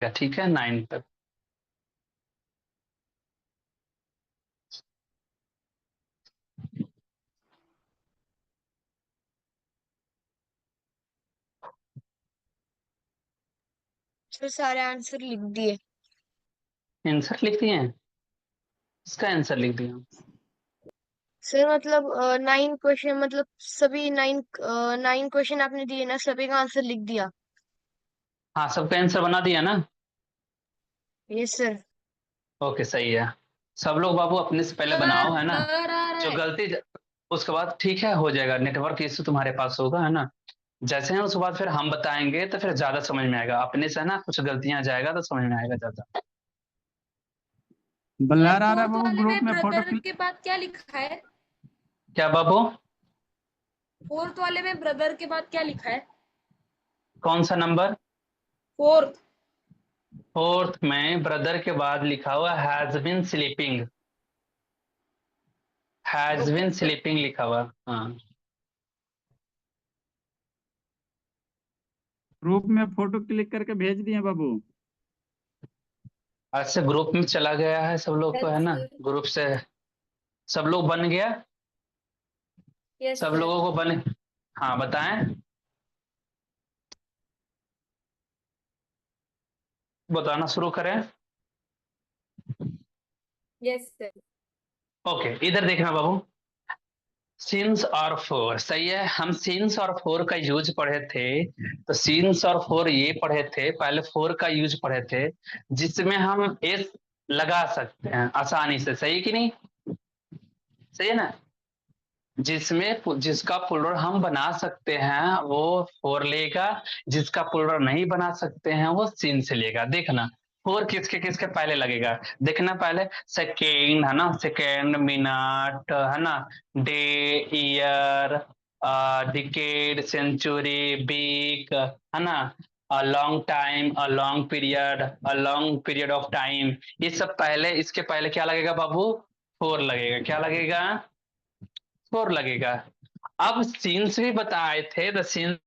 ठीक है 9 तक। सर सारे आंसर लिख दिए। आंसर लिख दिए हैं? इसका आंसर लिख दिया? सर मतलब 9 क्वेश्चन, मतलब सभी 9 क्वेश्चन आपने दिए ना, सभी का आंसर लिख दिया। हाँ, सबका आंसर बना दिया ना? Yes sir. ओके, सही है। सब लोग बाबू अपने से पहले सर बनाओ, है ना? ब्लर आ रहा जो है। गलती उसके बाद ठीक है, हो जाएगा। नेटवर्क इशू तुम्हारे पास होगा, है ना? जैसे हैं उसके बाद फिर हम बताएंगे तो फिर ज्यादा समझ में आएगा। अपने से है ना कुछ गलतियां जाएगा तो समझ में आएगा ज्यादा। सर ब्लर आ रहा है फोर्थ बाबू, वाले ग्रुप में में फोटो ब्रदर के बाद क्या लिखा है? क्या बाबू? फोर्थ वाले में ब्रदर के बाद क्या लिखा है? कौन सा नंबर? फोर्थ। फोर्थ में ब्रदर के बाद लिखा हुआ has been sleeping. Has okay been sir. Sleeping लिखा हुआ। हाँ। ग्रुप में फोटो क्लिक करके भेज दिए बाबू। आज से ग्रुप में चला गया है सब लोग को, है यस ना? सर। ग्रुप से सब लोग बन गया। यस सब सर। लोगों को बने। हाँ, बताएं। बताना शुरू करें। Yes sir. ओके, इधर देखना बाबू। सिंस और फोर, सही है। हम सिंस और फोर का यूज पढ़े थे। तो सिंस और फोर ये पढ़े थे, पहले फोर का यूज पढ़े थे, जिसमें हम एस लगा सकते हैं आसानी से। सही कि नहीं? सही है ना? जिसमें जिसका प्लूरल हम बना सकते हैं वो फोर लेगा। जिसका प्लूरल नहीं बना सकते हैं वो सिंस लेगा। देखना, फोर किसके किसके पहले लगेगा। देखना पहले, सेकेंड है ना, सेकेंड, मिनट है ना, day, year, decade, century, week, है ना, a long time, a long period, a long period of time. ये सब पहले, इसके पहले क्या लगेगा बाबू? फोर लगेगा। क्या लगेगा? फोर लगेगा। अब सीन्स भी बताए थे, द सीन्स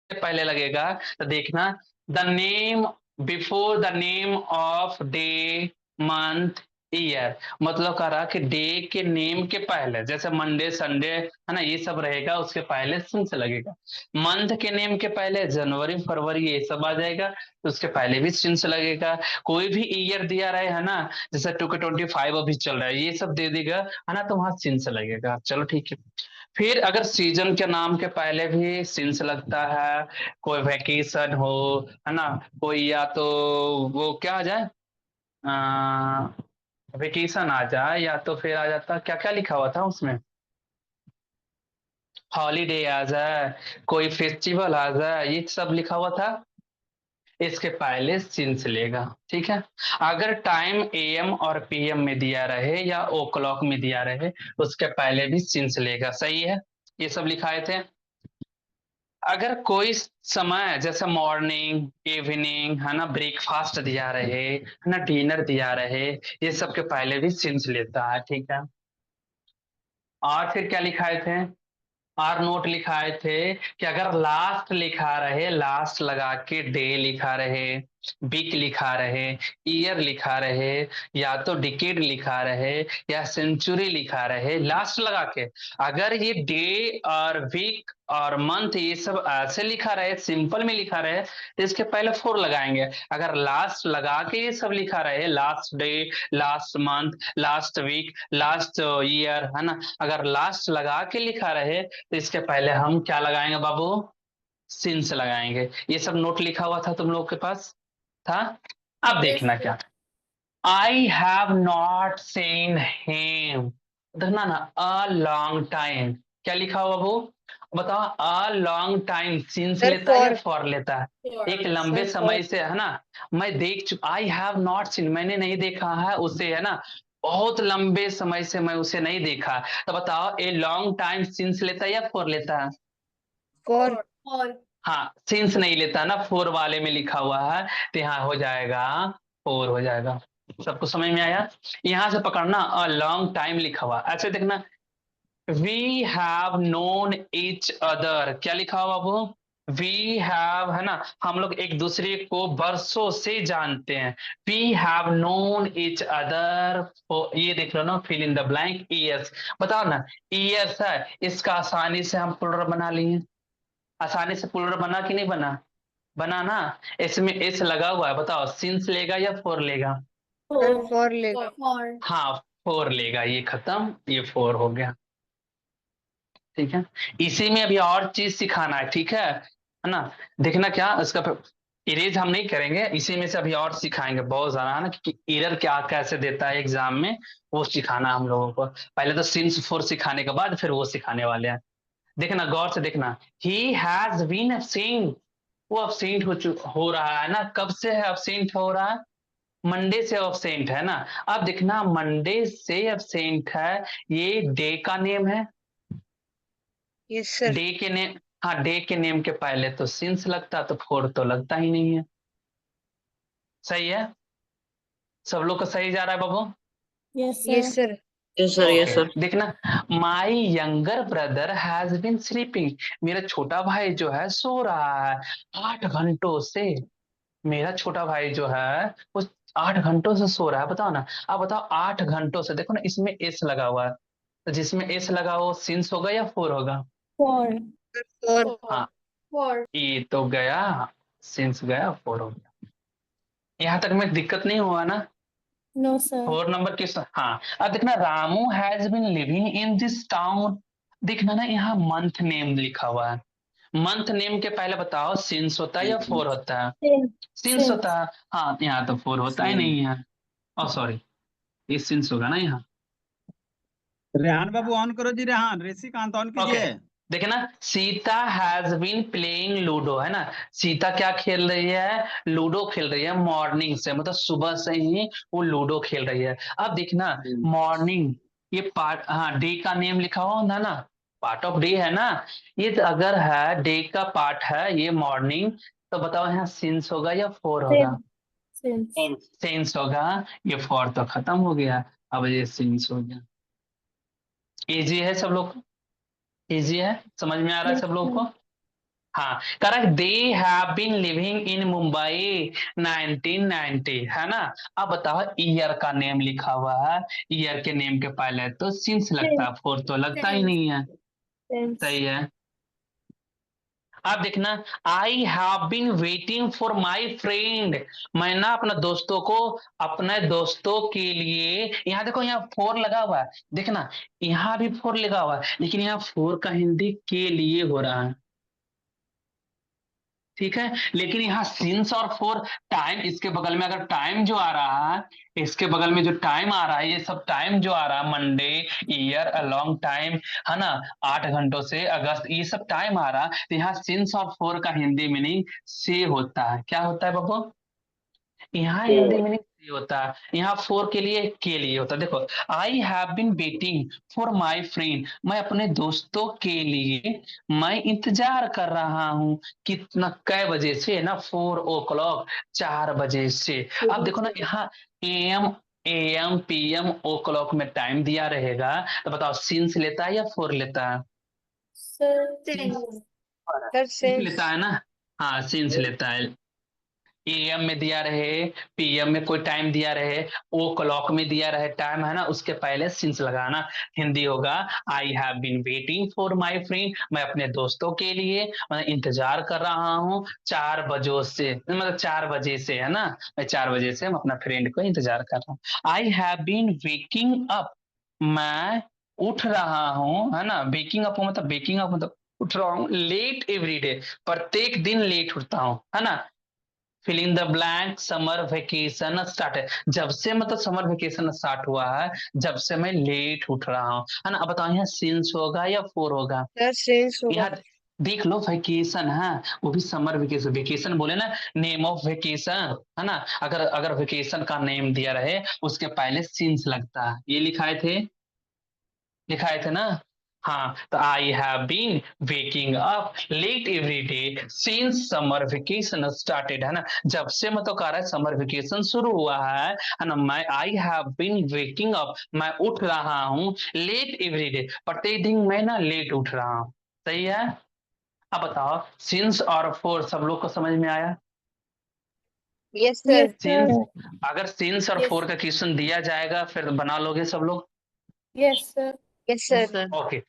पहले लगेगा। तो देखना, the name, before the name of day, month, year. मतलब कह रहा कि डे के नेम के पहले, जैसे मंडे, संडे, है ना, ये सब रहेगा, उसके पहले सिंस लगेगा। मंथ के नेम के पहले जनवरी, फरवरी, ये सब आ जाएगा, तो उसके पहले भी सिंस लगेगा। कोई भी ईयर दिया रहे, है ना, जैसे 2025 अभी चल रहा है, ये सब दे देगा, है ना, तो वहां सिंस लगेगा। चलो ठीक है। फिर अगर सीजन के नाम के पहले भी सिंस लगता है, कोई वैकेशन हो, है ना, कोई या तो वो क्या आ जाए, वेकेशन आ जाए, या तो फिर आ जाता, क्या क्या लिखा हुआ था उसमें, हॉलीडे आ जाए, कोई फेस्टिवल आ जाए, ये सब लिखा हुआ था, इसके पहले सिंस लेगा। ठीक है। अगर टाइम एएम और पीएम में दिया रहे या ओ क्लॉक में दिया रहे, उसके पहले भी सिंस लेगा। सही है। ये सब लिखाए थे। अगर कोई समय जैसे मॉर्निंग, इवनिंग, है ना, ब्रेकफास्ट दिया रहे, है ना, डिनर दिया रहे, ये सब के पहले भी सिंस लेता है। ठीक है। और फिर क्या लिखाए थे? और नोट लिखाए थे कि अगर लास्ट लिखा रहे, लास्ट लगा के डे लिखा रहे, वीक लिखा रहे, ईयर लिखा रहे, या तो डिकेड लिखा रहे, या सेंचुरी लिखा रहे, लास्ट लगा के, अगर ये डे और वीक और मंथ ये सब ऐसे लिखा रहे, सिंपल में लिखा रहे, तो इसके पहले फोर लगाएंगे। अगर लास्ट लगा के ये सब लिखा रहे, last day, last month, last week, last year, है ना, अगर लास्ट लगा के लिखा रहे, तो इसके पहले हम क्या लगाएंगे बाबू? सिंस लगाएंगे। ये सब नोट लिखा हुआ था तुम लोग के पास? था। अब यस देखना सर। क्या, I have not seen him. देखना ना, अ लॉन्ग टाइम, क्या लिखा हुआ बाबू? बताओ, अ लॉन्ग टाइम सिंस सर लेता है या फॉर। फॉर लेता है? एक लंबे सर समय फॉर। से, है ना, मैं देख चुका। आई हैव नॉट सीन, मैंने नहीं देखा है उसे, है ना, बहुत लंबे समय से मैं उसे नहीं देखा। तो बताओ, ए लॉन्ग टाइम सिंस लेता है या फॉर लेता है? फॉर। और हाँ, सिंस नहीं लेता ना, फोर वाले में लिखा हुआ है, तो यहाँ हो जाएगा, फोर हो जाएगा। सबको समझ में आया? यहां से पकड़ना, अ लॉन्ग टाइम लिखा हुआ ऐसे देखना, we have known each other, क्या लिखा हुआ वो? वी हैव, है ना, हम लोग एक दूसरे को बरसों से जानते हैं। We have known each other, ये देख लो ना, fill in the blank, years. बताओ ना, ईयर्स है, इसका आसानी से हम प्लुरल बना लिए। आसानी से प्लुरल बना कि नहीं बना? बना ना। इसमें एस लगा हुआ है, बताओ सिंस लेगा या फोर लेगा? सर फॉर लेगा। हाँ, फोर लेगा। ये खत्म, ये फोर हो गया। ठीक है, इसी में अभी और चीज सिखाना है, ठीक है ना। देखना क्या इसका इरेज हम नहीं करेंगे, इसी में से अभी और सिखाएंगे बहुत ज्यादा, है ना, कि एरर क्या कैसे देता है एग्जाम में, वो सिखाना हम लोगों को। पहले तो सिंस फोर सिखाने के बाद फिर वो सिखाने वाले हैं। देखना, गौर से देखना, ही हैज बीन एब्सेंट, वो अब्सेंट हो रहा है ना। कब से है अब्सेंट हो रहा है? मंडे से अब्सेंट है ना। अब देखना, मंडे से अब्सेंट है, ये डे का नेम है। Yes sir. डे के नेम, हाँ, डे के नेम के पहले तो सिंस लगता, तो फोर तो लगता ही नहीं है। सही है? सब लोग का सही जा रहा है बाबू? Yes sir. Yes sir, yes okay, sir. देखना, my younger brother has been sleeping, मेरा छोटा भाई जो है सो रहा है 8 घंटों से। मेरा छोटा भाई जो है वो 8 घंटों से सो रहा है। बताओ ना, अब बताओ 8 घंटों से, देखो ना इसमें एस लगा हुआ है, तो जिसमें एस लगा हो सिंस होगा या फोर होगा? फॉर। हाँ, ये तो गया, सिंस गया, फोर हो गया। यहाँ तक में दिक्कत नहीं हुआ ना? No sir. फोर नंबर किस, हाँ। अब देखना, Ramu has been living in this town, देखना ना, यहाँ मंथ नेम लिखा हुआ है। मंथ नेम के पहले बताओ सिंस होता है या फोर होता है? सिंस होता है। हाँ, यहाँ तो फोर होता ही नहीं है। ओ सॉरी, ये सिंस होगा ना यहाँ। रेहान बाबू ऑन करो जी, रेहान ऋषिकांत ऑन ओके, कीजिए। देखिए ना, Sita has been playing ludo, है ना। सीता क्या खेल रही है? लूडो खेल रही है मॉर्निंग से, मतलब सुबह से ही वो लूडो खेल रही है। अब देखना, मॉर्निंग, ये पार्ट, हाँ, डे का नेम लिखा हुआ होगा ना, पार्ट ऑफ डे है ना। ये तो अगर है डे का पार्ट है ये मॉर्निंग, तो बताओ यहाँ सिंस होगा या फोर होगा? सिंस होगा। ये फोर तो खत्म हो गया, अब ये सिंस हो गया। इजी है सब लोग को? इजी है, समझ में आ रहा है सब लोग को? हाँ, correct. They have been living in Mumbai 1990, है ना। अब बताओ, ईयर का नेम लिखा हुआ है, ईयर के नेम के पहले तो सिंस लगता है, फोर तो लगता ही नहीं है। सही है। अब देखना, I have been waiting for my friend, मैं ना अपने दोस्तों को, अपने दोस्तों के लिए, यहाँ देखो, यहाँ फोर लगा हुआ है, देखना, यहाँ भी फोर लगा हुआ है, लेकिन यहाँ फोर का हिंदी के लिए हो रहा है, ठीक है। लेकिन यहाँ सिंस और फोर, टाइम इसके बगल में अगर टाइम जो आ रहा है, इसके बगल में जो टाइम आ रहा है, ये सब टाइम जो आ रहा है, मंडे, ईयर, अ लॉन्ग टाइम, है ना, 8 घंटों से, अगस्त, ये सब टाइम आ रहा है, तो यहाँ सिंस और फोर का हिंदी मीनिंग से होता है। क्या होता है बाबू? यहाँ हिंदी मीनिंग से होता है, यहाँ फोर के लिए होता है। देखो, I have been waiting for my friend, मैं अपने दोस्तों के लिए मैं इंतजार कर रहा हूँ। कितना, कै बजे से ना, 4 o'clock, 4 बजे से। अब देखो ना, यहाँ एम, PM, ओ क्लॉक में टाइम दिया रहेगा, तो बताओ सिंस लेता है या फोर लेता है? सर सिंस लेता है ना। हाँ, सिंस लेता है। AM में दिया रहे, PM में कोई टाइम दिया रहे, ओ क्लॉक में दिया रहे टाइम, है ना, उसके पहले सिंस लगाना। हिंदी होगा, I have been waiting for my friend, मैं अपने दोस्तों के लिए मैं इंतजार कर रहा हूँ 4 बजों से, मतलब 4 बजे से, है ना, मैं 4 बजे से मैं अपना फ्रेंड को इंतजार कर रहा हूँ। I have been waking up, मैं उठ रहा हूँ, है ना, वेकिंग अप मतलब, वेकिंग अप मतलब उठ रहा हूँ, लेट एवरी डे, प्रत्येक दिन लेट उठता हूँ, है ना। Fill in the blank, summer vacation start है, जब से मतलब समर वेकेशन स्टार्ट हुआ है, जब से मैं लेट उठ रहा हूँ, है ना। अब बताओ, यहाँ सिंस होगा या फोर होगा? सर सेंस होगा। यहाँ देख लो, वेकेशन है, वो भी समर वेकेशन, वेकेशन बोले ना, नेम ऑफ वेकेशन, है ना। अगर अगर वेकेशन का नेम दिया रहे, उसके पहले सिंस लगता है, ये लिखाए थे ना। हाँ, तो I have been waking up late every day since summer vacation started, है ना, जब से मतलब कह रहा है समर वेकेशन शुरू हुआ है ना। मैं I have been waking up, मैं उठ रहा हूँ लेट एवरी डे, प्रत्येक दिन मैं ना लेट उठ रहा हूँ। सही है। अब बताओ, सिंस और फोर सब लोग को समझ में आया? Yes sir. सिंस, अगर सिंस और Yes. फोर का क्वेश्चन दिया जाएगा फिर बना लोगे सब लोग? Yes, sir. Yes sir. Okay,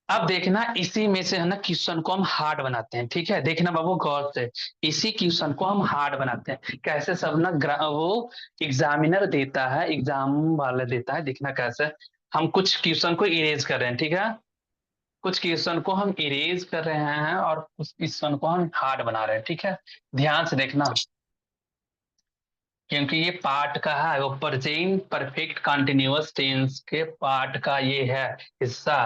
अब देखना इसी में से है ना क्वेश्चन को हम हार्ड बनाते हैं, ठीक है? देखना बाबू गौर से, इसी क्वेश्चन को हम हार्ड बनाते हैं। कैसे? सब ना वो एग्जामिनर देता है, एग्जाम वाला देता है, देखना कैसे। हम कुछ क्वेश्चन को इरेज कर रहे हैं, ठीक है? कुछ क्वेश्चन को हम इरेज कर रहे हैं और उस क्वेश्चन को हम हार्ड बना रहे हैं, ठीक है? ध्यान से देखना, क्योंकि ये पार्ट का है, वो प्रेजेंट परफेक्ट कंटिन्यूअस टेंस के पार्ट का ये है हिस्सा।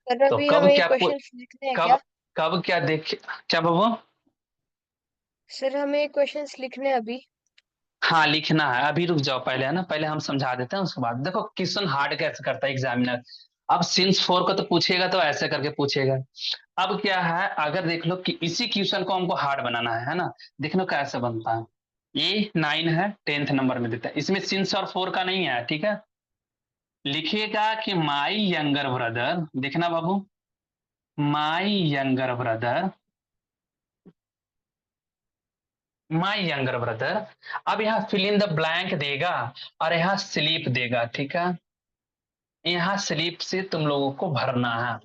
सर तो अभी कब हमें क्या क्वेश्चंस लिखने हैं क्या? कब कब क्या देख, क्या बाबू? सर हमें क्वेश्चंस लिखने हैं अभी। हाँ लिखना है, अभी रुक जाओ पहले, है ना, पहले हम समझा देते हैं उसके बाद। देखो क्वेश्चन हार्ड कैसे करता है एग्जामिनर। अब सिंस फोर को तो पूछेगा तो ऐसे करके पूछेगा। अब क्या है, अगर देख लो कि इसी क्वेश्चन को हमको हार्ड बनाना है ना, देख लो कैसे बनता है। ये 9 है, 10th नंबर में देता है, इसमें सिंस और फोर का नहीं है, ठीक है? लिखिएगा कि माई यंगर ब्रदर, देखना बाबू, my younger brother, my younger brother. अब यहाँ फिल इन द ब्लैंक देगा और यहाँ स्लीप देगा, ठीक है? यहाँ स्लीप से तुम लोगों को भरना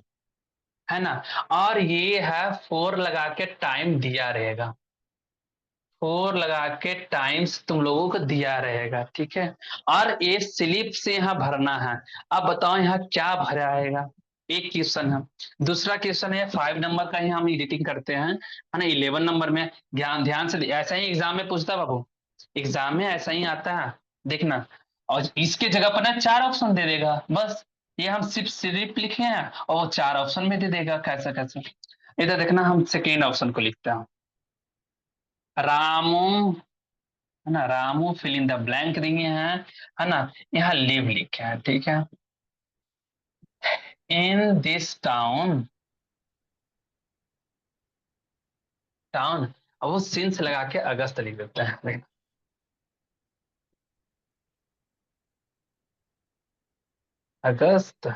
है ना? और ये है फोर लगा के टाइम दिया रहेगा, फोर लगा के टाइम्स तुम लोगों को दिया रहेगा, ठीक है? और ये स्लिप से यहाँ भरना है। अब बताओ यहाँ क्या भरा आएगा? एक क्वेश्चन है। दूसरा क्वेश्चन है 5 नंबर का ही हम एडिटिंग करते हैं, है ना? 11 नंबर में ध्यान ध्यान से, ऐसा ही एग्जाम में पूछता है बाबू, एग्जाम में ऐसा ही आता है, देखना। और इसके जगह पर ना 4 ऑप्शन दे देगा बस, ये हम सिर्फ सिर्फ लिखे हैं और वो 4 ऑप्शन में दे देगा, कैसे कैसे। इधर देखना, हम सेकेंड ऑप्शन को लिखते हैं, रामू, है ना? Ramu fill in the blank दिए हैं, है ना? यहाँ लिव लिखे हैं, ठीक है? इन दिस टाउन, टाउन, अब वो सिंस लगा के अगस्त लिख देते हैं, अगस्त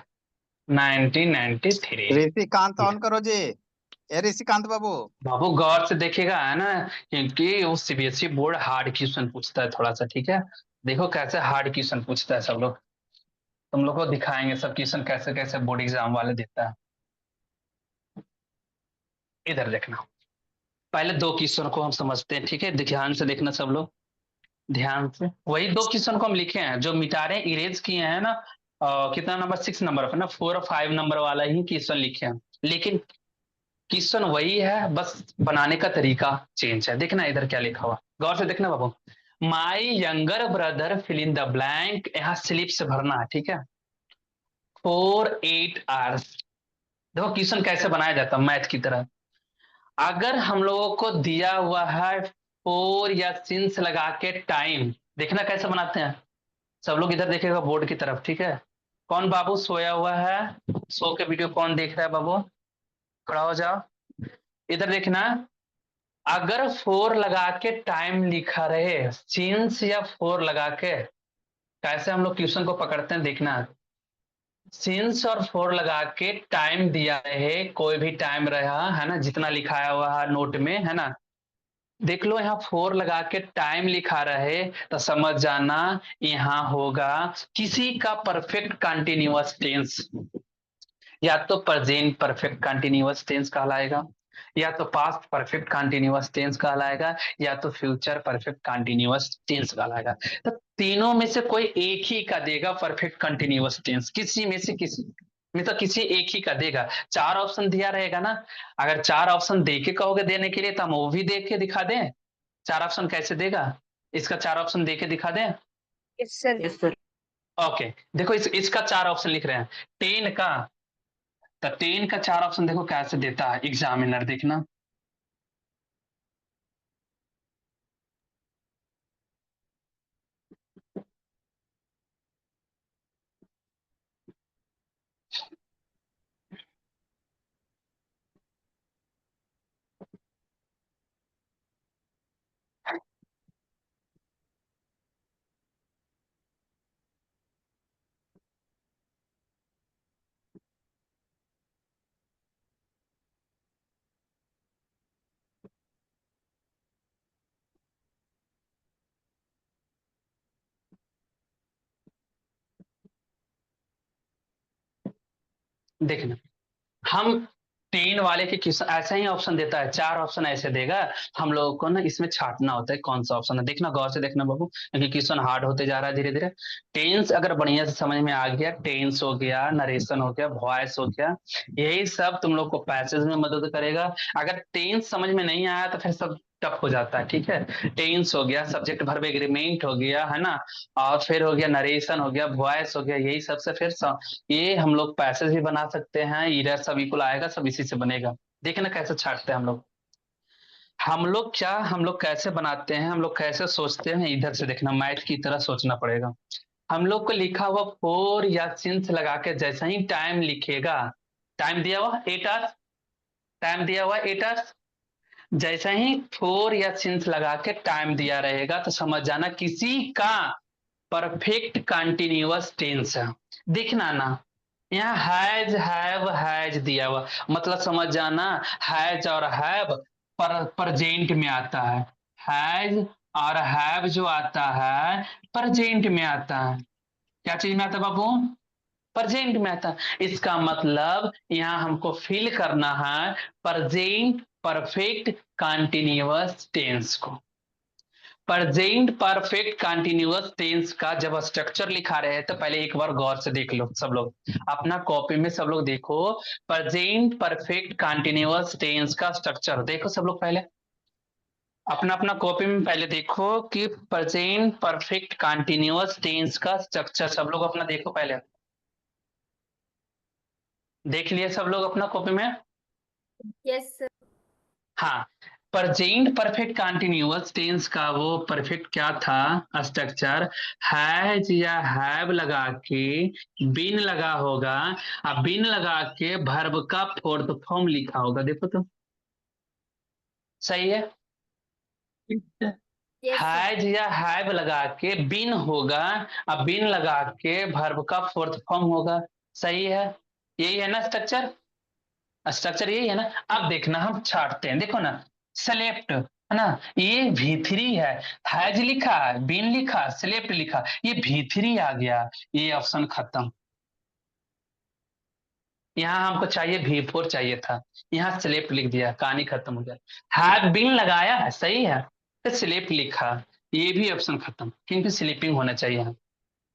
1993। ऋषिकांत ऑन करो जी। ए ऋषिकांत बाबू। बाबू गौर से देखेगा, है ना, क्योंकि वो सीबीएसई बोर्ड हार्ड क्वेश्चन पूछता है थोड़ा सा, ठीक है? देखो कैसे हार्ड क्वेश्चन पूछता है सब लोग, तुम लोग को दिखाएंगे सब क्वेश्चन कैसे कैसे बोर्ड एग्जाम वाले देता है। इधर देखना, पहले दो क्वेश्चन को हम समझते हैं, ठीक है? ध्यान से देखना सब लोग, ध्यान से। वही दो क्वेश्चन को हम लिखे हैं, जो मिटा रहे इरेज किए हैं ना, कितना नंबर, 6 नंबर पर ना, 4 और 5 नंबर वाला ही क्वेश्चन लिखे हैं, लेकिन क्वेश्चन वही है, बस बनाने का तरीका चेंज है। देखना इधर क्या लिखा हुआ, गौर से देखना बाबू। My younger brother fill in the blank, यहाँ स्लिप से भरना है, ठीक है? 4 8 आवर्स। देखो क्वेश्चन कैसे बनाया जाता है मैथ की तरह। अगर हम लोगों को दिया हुआ है फोर या सिंस लगा के टाइम, देखना कैसे बनाते हैं। सब लोग इधर देखेगा बोर्ड की तरफ, ठीक है? कौन बाबू सोया हुआ है? सो के वीडियो कौन देख रहा है बाबू? खड़ा हो जाओ, इधर देखना। अगर फोर लगा के टाइम लिखा रहे, सिंस या फोर लगा के, कैसे हम लोग क्वेश्चन को पकड़ते हैं, देखना। सिंस और फोर लगा के टाइम दिया रहे, कोई भी टाइम रहा, है ना, जितना लिखाया हुआ है नोट में, है ना? देख लो यहाँ फोर लगा के टाइम लिखा रहे तो समझ जाना यहाँ होगा किसी का परफेक्ट कंटिन्यूअस टेंस, या तो प्रेजेंट परफेक्ट कंटिन्यूअस टेंस कहलाएगा, या तो पास्ट परफेक्ट कंटिन्यूअस टेंस कहलाएगा, या तो फ्यूचर परफेक्ट कंटिन्यूअस टेंस कहलाएगा। तो तीनों में से कोई एक ही का देगा परफेक्ट कंटिन्यूअस टेंस, किसी में से किसी में तो किसी एक ही का देगा। 4 ऑप्शन दिया रहेगा ना, अगर 4 ऑप्शन दे के कहोगे देने के लिए तो हम वो भी देख के दिखा दें। 4 ऑप्शन कैसे देगा, इसका 4 ऑप्शन दे के दिखा दें? Yes sir. ओके, देखो इसका 4 ऑप्शन लिख रहे हैं, 10 का, तो 10 का 4 ऑप्शन देखो कैसे देता है एग्जामिनर, देखना। देखना, हम 10 वाले के क्वेश्चन ऐसा ही ऑप्शन देता है, 4 ऑप्शन ऐसे देगा, हम लोगों को ना इसमें छांटना होता है कौन सा ऑप्शन है। देखना गौर से देखना बाबू, क्योंकि क्वेश्चन हार्ड होते जा रहा है धीरे धीरे। टेंस अगर बढ़िया से समझ में आ गया, टेंस हो गया, नरेशन हो गया, वॉइस हो गया, यही सब तुम लोग को पैसेज में मदद करेगा। अगर टेंस समझ में नहीं आया तो फिर सब टफ हो जाता है, ठीक है। टेंस हो गया, सब्जेक्ट वर्ब एग्रीमेंट हो गया, है ना, और फिर हो गया नरेशन हो गया, वॉइस हो गया, यही सबसे फिर ये हम लोग पैसेज भी बना सकते हैं, इधर सब इक्वल आएगा, सब इसी से बनेगा। देखना कैसे छाटते हैं हम लोग। हम लोग कैसे बनाते हैं, हम लोग कैसे सोचते हैं, इधर से देखना, मैथ की तरह सोचना पड़ेगा। हम लोग को लिखा हुआ फोर या सिंस लगा के जैसा ही टाइम लिखेगा, टाइम दिया हुआ 8 आवर्स, टाइम दिया हुआ 8 आवर्स, जैसा ही फोर या सिंस लगा के टाइम दिया रहेगा तो समझ जाना किसी का परफेक्ट कंटिन्यूअस टेंस है। देखना ना, यहाँ हैज हैव हैज दिया हुआ, मतलब समझ जाना हैज और हैव प्रेजेंट में आता है। हैज और हैव जो आता है प्रेजेंट में आता है। क्या चीज में आता है बाबू? प्रेजेंट में आता है। इसका मतलब यहाँ हमको फिल करना है प्रेजेंट परफेक्ट कंटिन्यूअस टेंस को। प्रेजेंट परफेक्ट कंटिन्यूअस टेंस का जब स्ट्रक्चर लिखा रहे तो पहले एक बार गौर से देख लो सब लोग, अपना कॉपी में सब लोग देखो, प्रेजेंट परफेक्ट कंटिन्यूअस टेंस का स्ट्रक्चर देखो सब लोग, पहले अपना अपना कॉपी में पहले देखो कि प्रेजेंट परफेक्ट कंटिन्यूअस टेंस का स्ट्रक्चर सब लोग अपना देखो पहले। देख लिए सब लोग अपना कॉपी में? Yes sir. हाँ, प्रेजेंट परफेक्ट कंटिन्यूअस टेंस का वो परफेक्ट क्या था स्ट्रक्चर, हैज या हैव लगा के बीन लगा होगा, अब बीन लगा के वर्ब का फोर्थ फॉर्म लिखा होगा, देखो तो सही है। Yes sir. हैज या हैव लगा के बीन होगा, अब बीन लगा के वर्ब का फोर्थ फॉर्म होगा, सही है। यही है ना स्ट्रक्चर, स्ट्रक्चर यही है ना। अब देखना हम छाटते हैं, देखो ना, सेलेक्ट है ना, ये V3 है, हैज लिखा, बीन लिखा, सेलेक्ट लिखा, ये V3 आ गया, ये ऑप्शन खत्म। यहाँ हमको चाहिए V4 चाहिए था, यहाँ स्लेप लिख दिया, कहानी खत्म हो गया। हैव बीन लगाया है, सही है, तो स्लेप लिखा, ये भी ऑप्शन खत्म, क्योंकि स्लीपिंग होना चाहिए।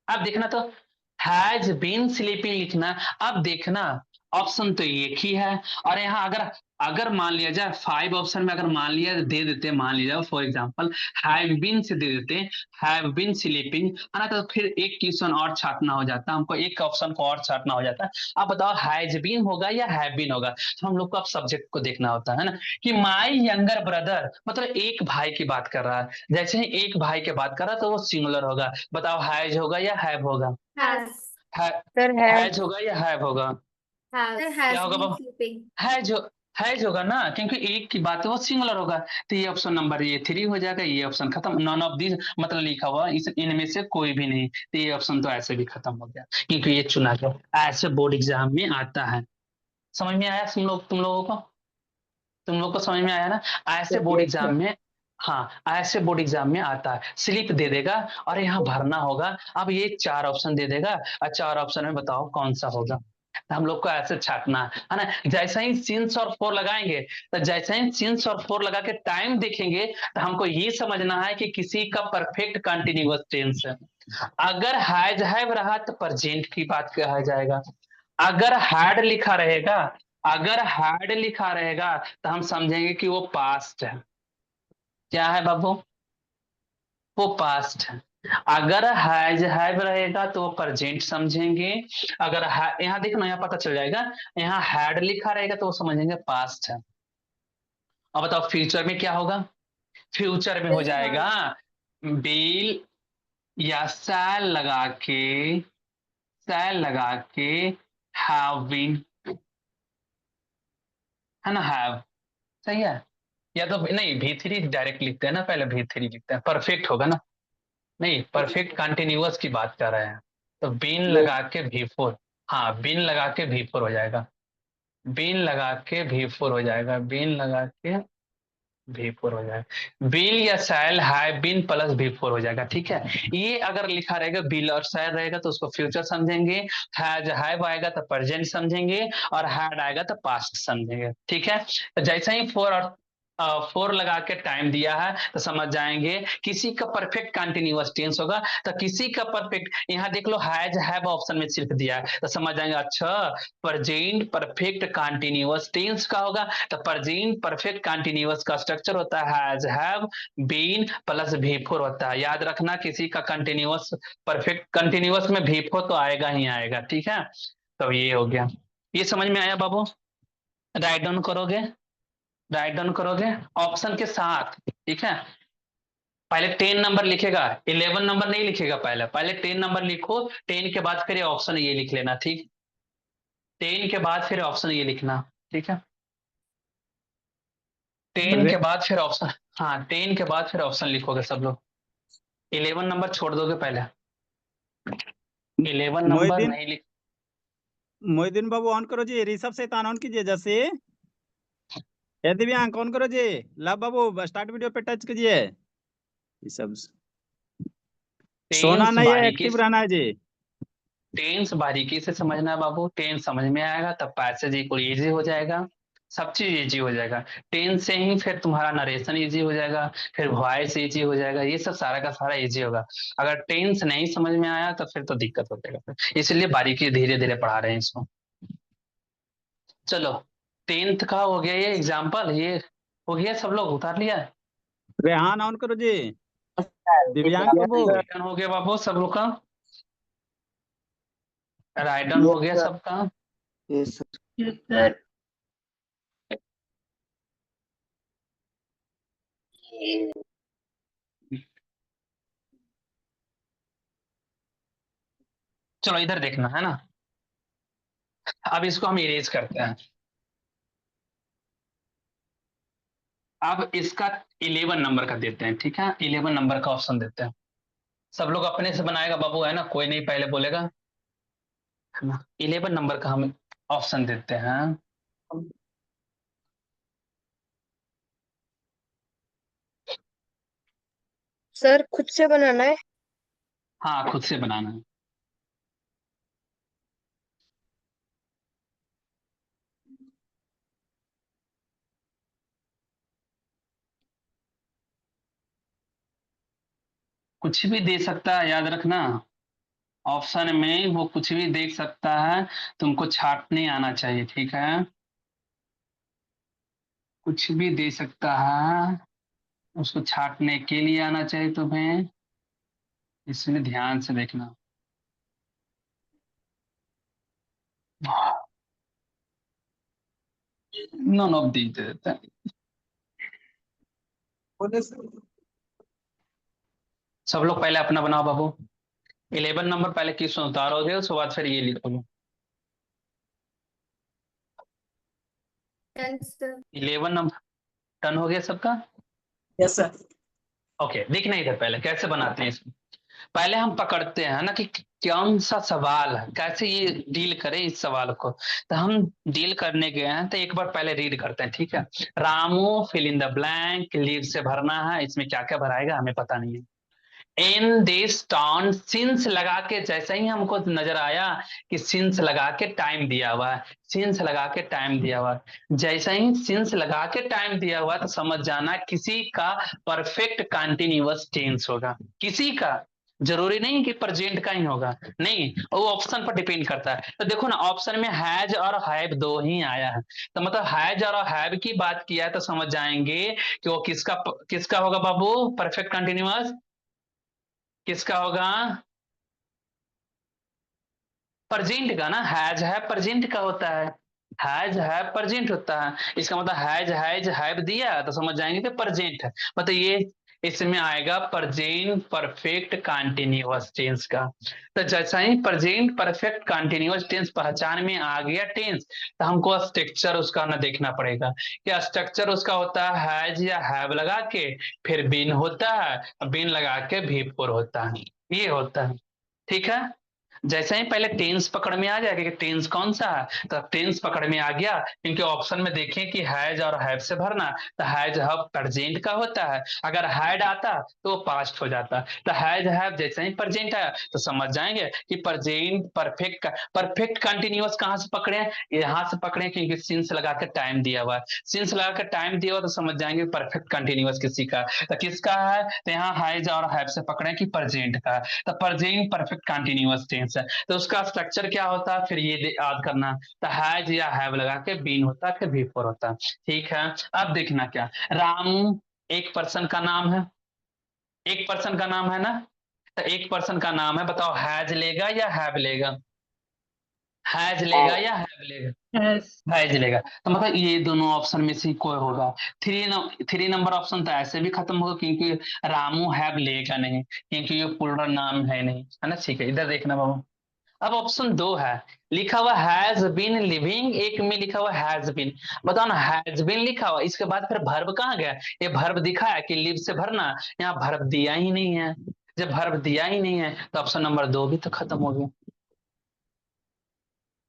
अब देखना तो हैज बीन स्लीपिंग लिखना। अब देखना ऑप्शन तो एक ही है, और यहाँ अगर अगर मान लिया जाए 5 ऑप्शन में, अगर मान लिया दे देते, मान लिया फॉर एग्जांपल हैव बीन से दे देते हैव बीन स्लीपिंग, है ना, तो फिर एक क्वेश्चन और छाटना हो जाता, हमको एक ऑप्शन को और छाटना हो जाता। अब बताओ हैज बीन होगा या हैव बीन होगा, तो हम लोग को अब सब्जेक्ट को देखना होता है ना, कि माई यंगर ब्रदर मतलब एक भाई की बात कर रहा है, जैसे ही एक भाई की बात कर रहा है तो वो सिंगुलर होगा। बताओ हैज होगा या हैव होगा? हैज। Sir have. हैज होगा या हैव होगा? सर क्या हैज होगा बीन बाबू? स्लीपिंग। हैज हैज होगा ना, क्योंकि एक की बात है वो सिंगुलर होगा, तो ये ऑप्शन नंबर ये 3 हो जाएगा, ये ऑप्शन खत्म, नॉन ऑफ दिस मतलब लिखा हुआ इस इनमें से कोई भी नहीं, तो ये ऑप्शन तो ऐसे भी खत्म हो गया, क्योंकि ये चुना गया, ऐसे बोर्ड एग्जाम में आता है। समझ में आया तुम लोग को समझ में आया ना, ऐसे बोर्ड एग्जाम में, हाँ ऐसे बोर्ड एग्जाम में आता है, स्लिप दे देगा और यहाँ भरना होगा। अब ये 4 ऑप्शन दे देगा और 4 ऑप्शन में बताओ कौन सा होगा, तो हम लोग को ऐसे छाटना है ना। जैसे ही सिंस और फोर लगाएंगे, तो जैसे ही सिंस और फोर लगा के टाइम देखेंगे तो हमको ये समझना है कि किसी का परफेक्ट कंटिन्यूअस टेंस है। अगर हैज हैव रहा तो प्रेजेंट की बात कहा जाएगा, अगर हैड लिखा रहेगा, अगर हैड लिखा रहेगा तो हम समझेंगे कि वो पास्ट है। क्या है बाबू? वो पास्ट है। अगर हैज हैव रहेगा तो वो प्रेजेंट समझेंगे, अगर यहाँ देखना, यहाँ पता चल जाएगा, यहाँ हैड लिखा रहेगा तो वो समझेंगे पास्ट है। अब बताओ फ्यूचर में क्या होगा? फ्यूचर में हो जाएगा बिल या सैल लगा के हैव बीन, है ना, हैव, सही है। या तो नहीं V3 डायरेक्ट लिखते हैं ना, पहले V3 लिखते हैं, परफेक्ट होगा ना, नहीं परफेक्ट कंटिन्यूअस की बात कर रहे हैं, तो बीन लगा के V4, हाँ बीन लगा के V4 हो जाएगा, बीन लगा के V4 हो जाएगा, बीन लगा के V4 हो जाएगा। बिल या cell have been plus V4 हो जाएगा, ठीक है। ये अगर लिखा रहेगा बिल और सैल रहेगा तो उसको फ्यूचर समझेंगे, हैव आएगा तो प्रेजेंट समझेंगे, और हैड आएगा तो पास्ट समझेंगे, ठीक है। तो जैसे ही फोर और फोर लगा के टाइम दिया है तो समझ जाएंगे किसी का परफेक्ट कंटिन्यूअस टेंस होगा तो किसी का परफेक्ट, यहाँ देख लो हैज हैव ऑप्शन में सिर्फ दिया है तो समझ जाएंगे अच्छा प्रेजेंट परफेक्ट कंटिन्यूअस टेंस का होगा। तो प्रेजेंट परफेक्ट कंटिन्यूअस का स्ट्रक्चर होता है has have been plus V4 होता है। याद रखना किसी का कंटिन्यूअस परफेक्ट कंटिन्यूअस में V4 तो आएगा ही आएगा, ठीक है। तो ये हो गया, ये समझ में आया बाबू। राइट डाउन करोगे, राइट डाउन करोगे ऑप्शन के साथ, ठीक है। पहले 10 नंबर लिखेगा, 11 नंबर नहीं लिखेगा, पहले पहले 10 नंबर लिखो, 10 के बाद फिर ऑप्शन ये लिख लेना, ठीक। 10 के बाद फिर ऑप्शन ये लिखना, ठीक है। 10 रे, के बाद फिर ऑप्शन, हाँ 10 के बाद फिर ऑप्शन लिखोगे सब लोग। 11 नंबर छोड़ दोगे पहले, 11 नंबर मोहिदीन नहीं लिख। मोहिदीन बाबू ऑन करो जी, ऋषभ शैतान ऑन कीजिए जैसे। ये दिव्यांक ऑन करो जी। लव बाबू स्टार्ट वीडियो पे टच कीजिए। ऋषभ सोना टेंस नहीं है, बारीकी एक्टिव रहना है जी। टेंस बारीकी से समझना है बाबू, टेंस समझ में आएगा तब पैसेज इक्वल इजी हो जाएगा, सब चीज इजी हो जाएगा। टेंस से ही फिर तुम्हारा नरेशन इजी हो जाएगा, फिर वॉइस इजी हो जाएगा, ये सब सारा का सारा इजी होगा। अगर टेंस नहीं समझ में आया तो फिर तो दिक्कत हो जाएगा, इसलिए बारीकी धीरे धीरे पढ़ा रहे हैं इसको। चलो 10th का हो गया, ये एग्जाम्पल ये हो गया, सब लोग उतार लिया है। रेहान ऑन करो जी। दिव्यांक बाबू राइटन हो गया बाबू सब लोग का, राइटन हो गया सबका। चलो इधर देखना है ना, अब इसको हम इरेज करते हैं। अब इसका 11 नंबर का देते हैं, ठीक है। 11 नंबर का ऑप्शन देते हैं, सब लोग अपने से बनाएगा बाबू, है ना, कोई नहीं पहले बोलेगा, है ना। 11 नंबर का हम ऑप्शन देते हैं। सर खुद से बनाना है। हाँ खुद से बनाना है। कुछ भी दे सकता है, याद रखना, ऑप्शन में वो कुछ भी देख सकता है, तुमको छाटने आना चाहिए, ठीक है। कुछ भी दे सकता है, उसको छाटने के लिए आना चाहिए तुम्हें, इसलिए ध्यान से देखना। नॉन ऑफ दी दे देते हैं। सब लोग पहले अपना बनाओ बाबू। 11 नंबर पहले किस उतारोगे, उसके बाद फिर ये लिखोगे। 11 नंबर टर्न हो गया सबका। Yes sir. ओके देखना इधर पहले कैसे बनाते हैं इसको। पहले हम पकड़ते हैं ना कि कौन सा सवाल है, कैसे ये डील करें इस सवाल को। तो हम डील करने गए हैं तो एक बार पहले रीड करते हैं, ठीक है। Ramu fill in the blank, leave से भरना है, इसमें क्या क्या भराएगा हमें पता नहीं है। इन दिस टाउन, सिंस लगा के, जैसे ही हमको नजर आया कि सिंस लगा के टाइम दिया हुआ है, सिंस लगा के टाइम दिया हुआ है, जैसे ही सिंस लगा के टाइम दिया हुआ तो समझ जाना किसी का परफेक्ट कंटिन्यूअस टेंस होगा, किसी का, जरूरी नहीं कि प्रेजेंट का ही होगा, नहीं, वो ऑप्शन पर डिपेंड करता है। तो देखो ना ऑप्शन में हैज और हैव दो ही आया है, तो मतलब हैज और हैव की बात किया है तो समझ जाएंगे कि वो किसका किसका होगा बाबू, परफेक्ट कंटिन्यूअस किसका होगा, प्रेजेंट का ना, हैज है प्रेजेंट का होता है, हैज है प्रेजेंट होता है, इसका मतलब हैज हैव दिया तो समझ जाएंगे कि प्रेजेंट है, मतलब ये इसमें आएगा प्रेजेंट परफेक्ट कंटिन्यूअस टेंस का। तो जैसा ही प्रेजेंट परफेक्ट कंटिन्यूअस टेंस पहचान में आ गया टेंस, तो हमको स्ट्रक्चर उसका ना देखना पड़ेगा, क्या स्ट्रक्चर उसका होता है हैज या हैव लगा के फिर बीन होता है, बीन लगा के भी फोर होता है, ये होता है, ठीक है। जैसे ही पहले टेंस पकड़ में आ जाएगा कि टेंस कौन सा है, तो टेंस पकड़ में आ गया, क्योंकि ऑप्शन में देखें कि हैज और हैव से भरना, तो हैज हैव प्रेजेंट का होता है, अगर हैड आता तो पास्ट हो जाता, तो हैज हैव जैसे ही प्रेजेंट आया तो समझ जाएंगे कि प्रेजेंट परफेक्ट कंटिन्यूअस कहाँ से पकड़े, यहाँ से पकड़े, क्योंकि सिंस लगा के टाइम दिया हुआ है, सिंस लगा के टाइम दिया हुआ तो समझ जाएंगे परफेक्ट कंटिन्यूअस किसी का, तो किसका है, तो यहाँ हैज और हैव से पकड़े कि प्रेजेंट का, तो प्रेजेंट परफेक्ट कंटिन्यूअस टेंस है, तो उसका स्ट्रक्चर क्या होता है, फिर ये याद करना, तो हैज या हैव लगा के बीन होता है, फिर बिफोर होता है। ठीक है, अब देखना क्या, रामू एक पर्सन का नाम है, एक पर्सन का नाम है ना, तो एक पर्सन का नाम है, बताओ हैज लेगा या हैव लेगा, हैज लेगा या हैव लेगा, हैज लेगा, तो मतलब ये दोनों ऑप्शन में से कोई होगा। थ्री नंबर ऑप्शन तो ऐसे भी खत्म होगा, क्योंकि रामू हैव लेगा नहीं, क्योंकि ये प्लूरल नाम है नहीं, है ना। ठीक है, इधर देखना बाबू, अब ऑप्शन 2 है, लिखा हुआ हैज बीन लिविंग, एक में लिखा हुआ हैज बीन, बताओ ना, हैज बीन लिखा हुआ, इसके बाद फिर भर्ब कहाँ गया, ये भर्ब दिखा है कि लिव से भरना, यहाँ भर्ब दिया ही नहीं है, जब भर्ब दिया ही नहीं है तो ऑप्शन नंबर 2 भी तो खत्म हो गया,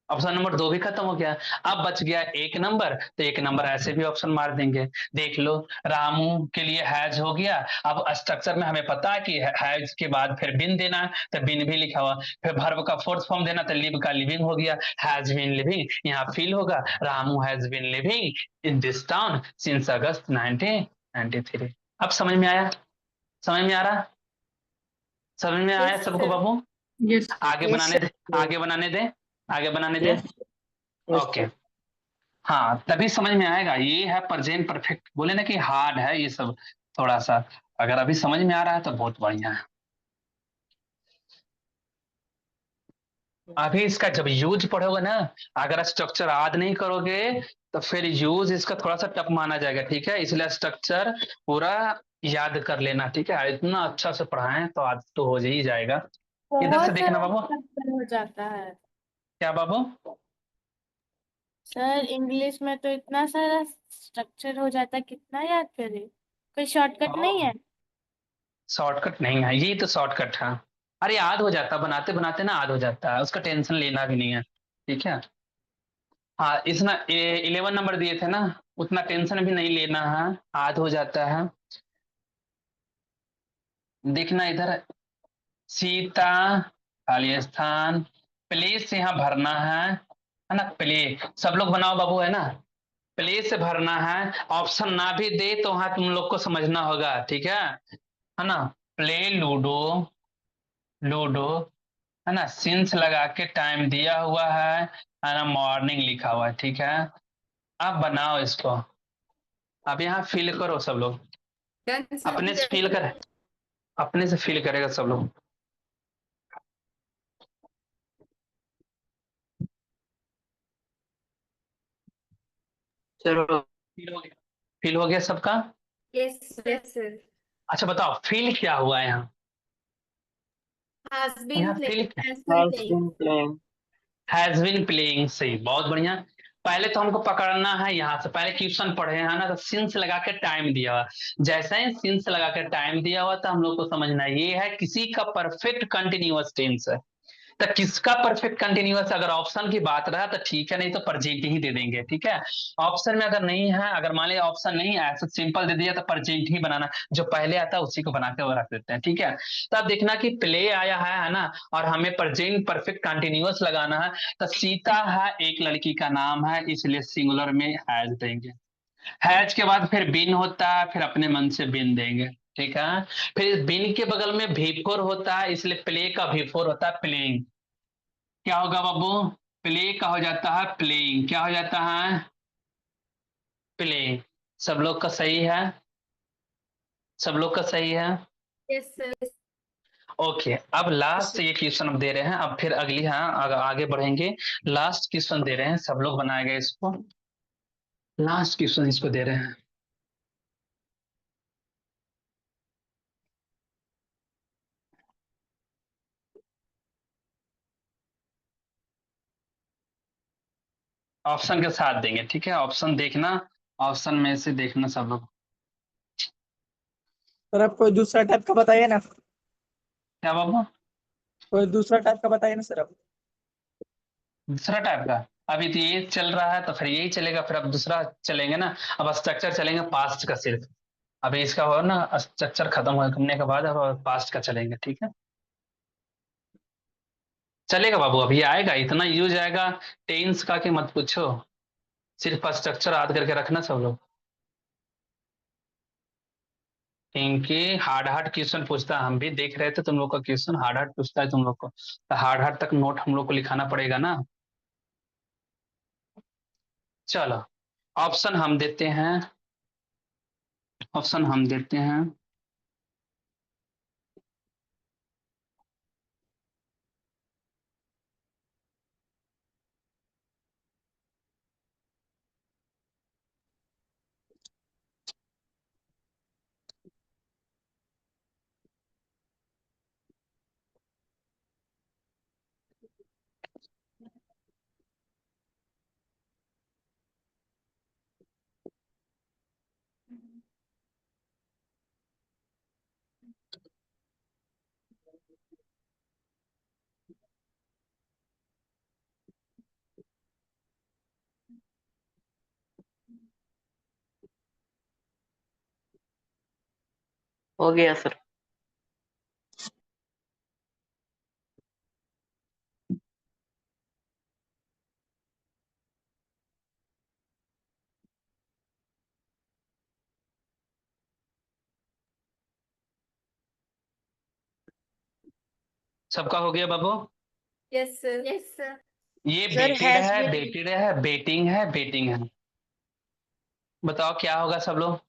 ऑप्शन नंबर 2 भी खत्म हो गया। अब बच गया एक नंबर, तो एक नंबर ऐसे भी ऑप्शन मार देंगे, देख लो, रामू के लिए हैज हो गया, अब स्ट्रक्चर में हमें पता है कि हैज के बाद फिर बिन देना है, तो बिन भी लिखा हुआ, फिर भर्ब का फोर्थ फॉर्म देना, तो लिव का लिविंग हो गया, हैज बीन लिविंग, यहाँ फील होगा, Ramu has been living in this town since August 1993। अब समझ में आया, समझ में आ रहा, समझ में आया Yes, सबको sir. बाबू, यस आगे Yes, बनाने sir. दे, आगे बनाने दे, आगे बनाने दे। यस यस ओके, हाँ तभी समझ में आएगा, ये है प्रेजेंट परफेक्ट, बोले ना कि हार्ड है ये सब थोड़ा सा, अगर अभी समझ में आ रहा है तो बहुत बढ़िया है। अभी इसका जब यूज पढ़ोगे ना, अगर स्ट्रक्चर याद नहीं करोगे तो फिर यूज इसका थोड़ा सा टफ माना जाएगा, ठीक है, इसलिए स्ट्रक्चर पूरा याद कर लेना, ठीक है, इतना अच्छा से पढ़ाएं तो आज तो हो ही जाएगा। इधर से बहुत देखना सारा बाबू, स्ट्रक्चर हो जाता है क्या बाबू, सर। इंग्लिश में तो इतना सारा स्ट्रक्चर हो जाता है, कितना याद करे, कोई शॉर्टकट नहीं है। शॉर्टकट नहीं है, ये तो शॉर्टकट है, अरे याद हो जाता, बनाते बनाते ना याद हो जाता है, उसका टेंशन लेना भी नहीं है, ठीक है। हाँ इतना 11 नंबर दिए थे ना, उतना टेंशन भी नहीं लेना है, याद हो जाता है। देखना इधर, सीता खाली स्थान, प्लेस यहाँ भरना है ना, प्ले, सब लोग बनाओ बाबू, है ना, प्ले से भरना है, ऑप्शन ना भी दे तो वहां तुम लोग को समझना होगा, ठीक है ना, प्ले लूडो, लूडो, है ना, सिंस लगा के टाइम दिया हुआ है ना, मॉर्निंग लिखा हुआ है, ठीक है, अब बनाओ इसको, अब यहाँ फिल करो सब लोग, अपने से फील कर, अपने से फील करेगा सब लोग। चलो फील हो गया सबका, Yes, yes, sir. अच्छा बताओ फील क्या हुआ है यहाँ, Has यहाँ been feel playing. Has been has playing. Been playing. Has been playing, सही, बहुत बढ़िया। पहले तो हमको पकड़ना है, यहाँ से पहले क्वेश्चन पढ़े हैं ना, तो सिंस लगा के टाइम दिया हुआ, जैसे ही सिंस लगा के टाइम दिया हुआ तो हम लोग को समझना है ये है किसी का परफेक्ट कंटिन्यूअस टेंस है, तो किसका परफेक्ट कंटिन्यूअस, अगर ऑप्शन की बात रहा तो ठीक है, नहीं तो प्रेजेंट ही दे देंगे, ठीक है। ऑप्शन में अगर नहीं है, अगर मान लिया ऑप्शन नहीं है, ऐसे सिंपल दे दिया तो प्रेजेंट ही बनाना, जो पहले आता है उसी को बना के वो रख देते हैं, ठीक है। तो अब देखना कि प्ले आया है ना, और हमें प्रेजेंट परफेक्ट कंटिन्यूअस लगाना है, तो सीता है एक लड़की का नाम है, इसलिए सिंगुलर में हैज देंगे, हैज के बाद फिर बिन होता है, फिर अपने मन से बिन देंगे, ठीक है। फिर बिन के बगल में भी4 होता है, इसलिए प्ले का भी4 होता है प्लेइंग, क्या होगा बाबू, प्ले का हो जाता है प्लेइंग, क्या हो जाता है, प्लेइंग। सब लोग का सही है, सब लोग का सही है। Yes, sir. ओके, अब लास्ट ये क्वेश्चन अब दे रहे हैं, अब फिर अगली, हाँ आगे बढ़ेंगे, लास्ट क्वेश्चन दे रहे हैं, सब लोग बनाएगा इसको, लास्ट क्वेश्चन इसको दे रहे हैं। ऑप्शन के साथ देंगे, ठीक है, ऑप्शन देखना, ऑप्शन में से देखना सब लोग, सर आप कोई दूसरा टाइप का बताइए ना। क्या बाबू, कोई दूसरा टाइप का बताइए ना सर अब। दूसरा टाइप का अभी तो ये चल रहा है तो फिर यही चलेगा, फिर अब दूसरा चलेंगे ना। अब स्ट्रक्चर चलेंगे पास्ट का सिर्फ। अभी इसका हो ना स्ट्रक्चर खत्म करने के बाद अब पास्ट का चलेंगे, ठीक है। चलेगा बाबू, अभी आएगा, इतना यूज आएगा टेंस का कि मत पूछो। सिर्फ स्ट्रक्चर याद करके रखना सब लोग, क्योंकि हार्ड हार्ड क्वेश्चन पूछता है। हम भी देख रहे थे तुम लोग का क्वेश्चन हार्ड हार्ड पूछता है तुम लोग को, तो हार्ड हार्ड तक नोट हम लोग को लिखाना पड़ेगा ना। चलो ऑप्शन हम देते हैं, ऑप्शन हम देते हैं। हो गया सर। सबका हो गया बाबू? Yes sir. Yes sir. ये सर बेटेड हैज है, बीन, बेटेड है, बेटिंग है, बेटिंग है। बताओ क्या होगा सब लोग?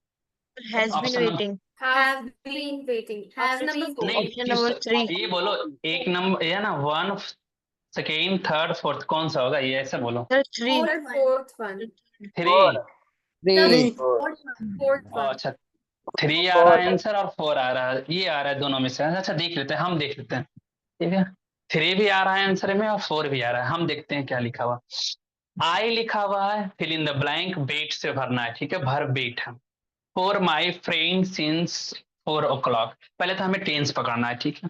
Has been option waiting. Have been waiting. Option number 4. नहीं, ऑप्शन नंबर 3। ये बोलो। एक नंबर ये ना, वन, सेकेंड, थर्ड, फोर्थ कौन सा होगा, ये ऐसे बोलो। Sir 3। Fourth one. Three. Three. Fourth one. अच्छा, थ्री आ रहा है आंसर और फोर आ रहा है, ये आ रहा है दोनों में से। अच्छा देख लेते हैं, हम देख लेते हैं, ठीक है। थ्री भी आ रहा है आंसर में और फोर भी आ रहा है, हम देखते हैं क्या लिखा हुआ। आई लिखा हुआ है, फिल इन द ब्लैंक, बेट से भरना है, ठीक है, भर बेट है। For my friend since 4 o'clock, पहले तो हमें टेंस पकड़ना है, ठीक है।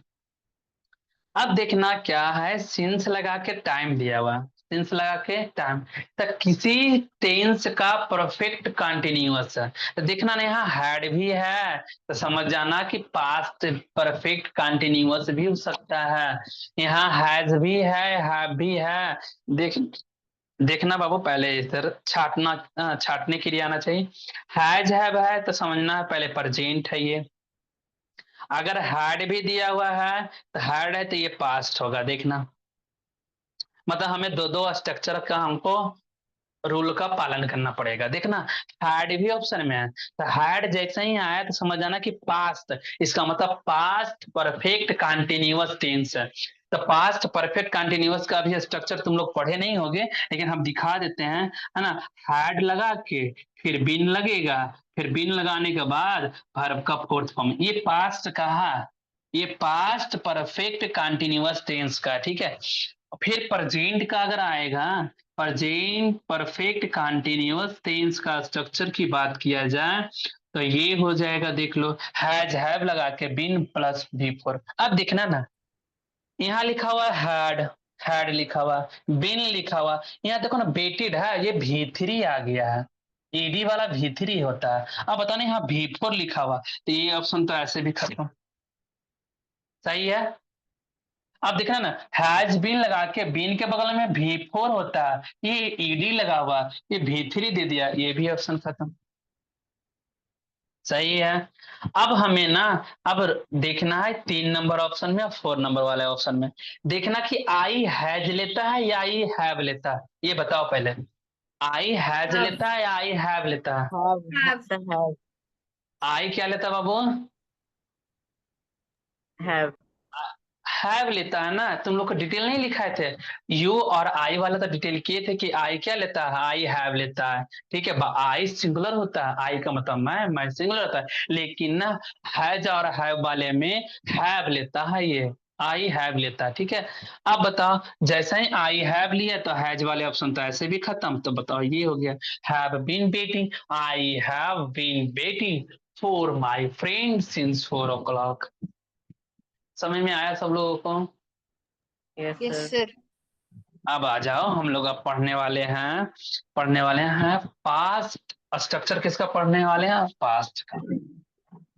अब देखना क्या है, सिंस लगा के टाइम दिया हुआ, सिंस लगा के टाइम, तो किसी टेंस का परफेक्ट कंटिन्यूअस है, तो देखना ना यहाँ हैड भी है, तो समझ जाना कि पास्ट परफेक्ट कंटिन्यूअस भी हो सकता है। यहाँ हैज भी है, हैव भी है। देख देखना बाबू, पहले इधर छाटने के लिए आना चाहिए। हैज हैव है तो समझना है पहले प्रेजेंट है ये। अगर हैड भी दिया हुआ है तो हैड है तो ये पास्ट होगा, देखना। मतलब हमें दो दो स्ट्रक्चर का हमको रूल का पालन करना पड़ेगा, देखना। हैड भी ऑप्शन में है, तो हैड जैसे ही आया तो समझ जाना कि पास्ट, इसका मतलब पास्ट परफेक्ट कंटिन्यूअस टेंस है। तो पास्ट परफेक्ट कंटिन्यूअस का भी स्ट्रक्चर तुम लोग पढ़े नहीं होगे, लेकिन हम दिखा देते हैं, है ना। हैड लगा के फिर बीन लगेगा, फिर बीन लगाने के बाद वर्ब का फोर्थ फॉर्म, ये पास्ट का है, ये पास्ट परफेक्ट कंटिन्यूअस टेंस का, ठीक है। फिर प्रेजेंट का अगर आएगा, प्रेजेंट परफेक्ट कंटिन्यूअस टेंस का स्ट्रक्चर की बात किया जाए तो ये हो जाएगा, देख लो, हैज हैव लगा के बिन प्लस बी फोर। अब देखना ना, यहाँ लिखा हुआ हैड, हैड लिखा हुआ, बिन लिखा हुआ, यहाँ देखो ना बेटेड है, ये भी3 आ गया है, ईडी वाला भी3 होता है। अब बताओ ना, यहाँ भी4 लिखा हुआ, तो ये ऑप्शन तो ऐसे भी खत्म, सही है। आप देखना ना, हैज बीन लगा के बीन के बगल में भी4 होता है, ये ईडी लगा हुआ, ये भी3 दे दिया, ये भी ऑप्शन खत्म, सही है। अब हमें ना, अब देखना है 3 नंबर ऑप्शन में और 4 नंबर वाले ऑप्शन में, देखना कि आई हैज लेता है या आई हैव लेता है, ये बताओ पहले। I has Have. लेता है या आई हैव लेता है? Have. आई क्या लेता है बाबू? हैव। हैव लेता है ना, तुम लोग को डिटेल नहीं लिखाए थे। यू और आई वाला तो डिटेल किए थे कि आई क्या लेता है, आई हैव लेता है, ठीक है। आई सिंगुलर होता है, आई का मतलब मैं सिंगुलर होता है, लेकिन ना हैज और हैव वाले में हैव लेता है, ये आई हैव लेता है, ठीक है। अब बताओ, जैसे ही आई हैव लिया तो हैज वाले ऑप्शन तो ऐसे भी खत्म, तो बताओ ये हो गया, have been waiting, I have been waiting for my friend since 4 o'clock। समझ में आया सब लोगों को? Yes yes sir. सर। अब आ जाओ, हम लोग अब पढ़ने वाले हैं पास्ट स्ट्रक्चर। किसका पढ़ने वाले हैं? पास्ट का।